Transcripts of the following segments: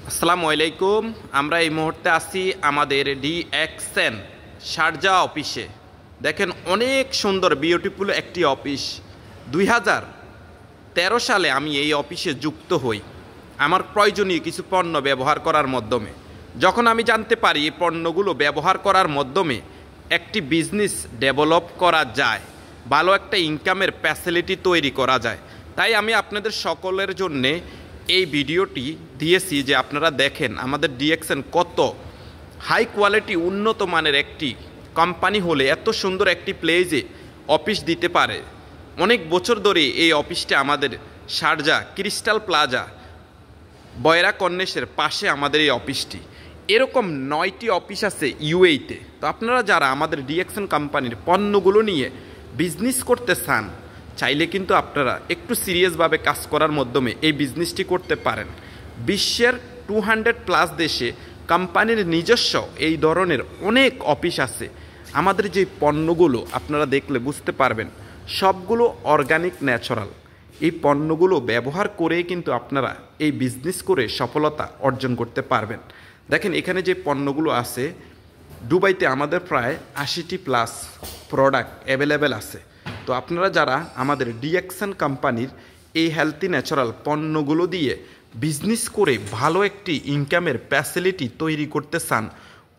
আসসালামু আলাইকুম। আমরা এই মুহূর্তে আছি আমাদের ডিএক্সএন শারজা অফিসে। দেখেন অনেক সুন্দর বিউটিফুল একটি অফিস। 2013 সালে আমি এই অফিসে যুক্ত হই আমার প্রয়োজনীয় কিছু পণ্য ব্যবহার করার মাধ্যমে। যখন আমি জানতে পারি এই পণ্যগুলো ব্যবহার করার মাধ্যমে একটি বিজনেস ডেভেলপ করা যায়, ভালো একটা ইনকামের ফ্যাসিলিটি তৈরি করা যায়, তাই আমি আপনাদের সকলের জন্যে এই ভিডিওটি দিয়েছি যে আপনারা দেখেন আমাদের ডিএক্সএন কত হাই কোয়ালিটি উন্নত মানের একটি কোম্পানি হলে এত সুন্দর একটি প্লেসে অফিস দিতে পারে। অনেক বছর ধরে এই অফিসটা আমাদের শারজা ক্রিস্টাল প্লাজা বয়রা কর্নেশের পাশে আমাদের এই অফিসটি। এরকম 9টি অফিস আছে ইউএইতে। তো আপনারা যারা আমাদের ডিএক্সএন কোম্পানির পণ্যগুলো নিয়ে বিজনেস করতে চান, চাইলে কিন্তু আপনারা একটু সিরিয়াসভাবে কাজ করার মাধ্যমে এই বিজনেসটি করতে পারেন। বিশ্বের 200+ দেশে কোম্পানির নিজস্ব এই ধরনের অনেক অফিস আছে। আমাদের যে পণ্যগুলো আপনারা দেখলে বুঝতে পারবেন সবগুলো অর্গানিক ন্যাচারাল। এই পণ্যগুলো ব্যবহার করেই কিন্তু আপনারা এই বিজনেস করে সফলতা অর্জন করতে পারবেন। দেখেন এখানে যে পণ্যগুলো আছে, দুবাইতে আমাদের প্রায় 80+ প্রোডাক্ট অ্যাভেলেবেল আছে। তো আপনারা যারা আমাদের ডিএক্সএন কোম্পানির এই হেলথি ন্যাচারাল পণ্যগুলো দিয়ে বিজনেস করে ভালো একটি ইনকামের ফ্যাসিলিটি তৈরি করতে চান,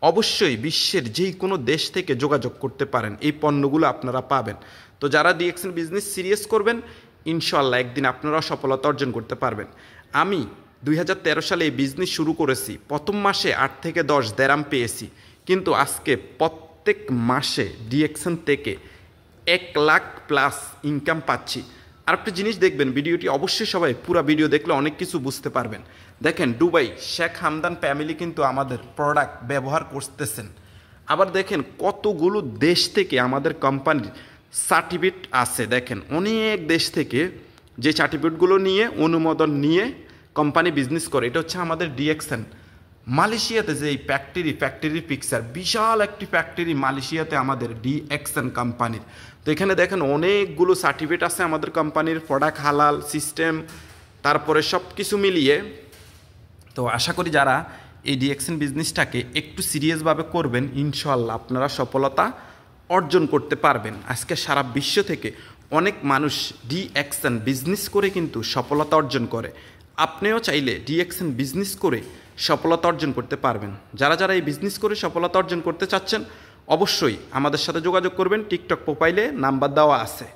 অবশ্যই বিশ্বের যেই কোনো দেশ থেকে যোগাযোগ করতে পারেন, এই পণ্যগুলো আপনারা পাবেন। তো যারা ডিএক্সএন বিজনেস সিরিয়াস করবেন, ইনশাল্লাহ একদিন আপনারাও সফলতা অর্জন করতে পারবেন। আমি 2013 সালে এই বিজনেস শুরু করেছি। প্রথম মাসে 8 থেকে 10 দেরাম পেয়েছি, কিন্তু আজকে প্রত্যেক মাসে ডিএক্সএন থেকে 1 লাখ প্লাস ইনকাম পাচ্ছি। আর একটা জিনিস দেখবেন, ভিডিওটি অবশ্যই সবাই পুরো ভিডিও দেখলে অনেক কিছু বুঝতে পারবেন। দেখেন দুবাই শেখ হামদান ফ্যামিলি কিন্তু আমাদের প্রোডাক্ট ব্যবহার করতেছেন। আবার দেখেন কতগুলো দেশ থেকে আমাদের কোম্পানির সার্টিফিকেট আছে। দেখেন অনেক দেশ থেকে যে সার্টিফিকেটগুলো নিয়ে অনুমোদন নিয়ে কোম্পানি বিজনেস করে। এটা হচ্ছে আমাদের ডিএক্সএন। মালয়েশিয়াতে যে এই ফ্যাক্টরির পিকচার, বিশাল একটি ফ্যাক্টরি মালয়েশিয়াতে আমাদের ডিএক্সএন কোম্পানির। তো এখানে দেখেন অনেকগুলো সার্টিফিকেট আছে আমাদের কোম্পানির, প্রোডাক্ট হালাল সিস্টেম, তারপরে সব কিছু মিলিয়ে। তো আশা করি যারা এই ডিএক্সএন বিজনেসটাকে একটু সিরিয়াসভাবে করবেন, ইনশাল্লাহ আপনারা সফলতা অর্জন করতে পারবেন। আজকে সারা বিশ্ব থেকে অনেক মানুষ ডিএক্সএন বিজনেস করে কিন্তু সফলতা অর্জন করে। আপনিও চাইলে ডিএক্সএন বিজনেস করে সফলতা অর্জন করতে পারবেন। যারা যারা এই বিজনেস করে সফলতা অর্জন করতে চাচ্ছেন, অবশ্যই আমাদের সাথে যোগাযোগ করবেন। টিকটক প্রোফাইলে নাম্বার দেওয়া আছে।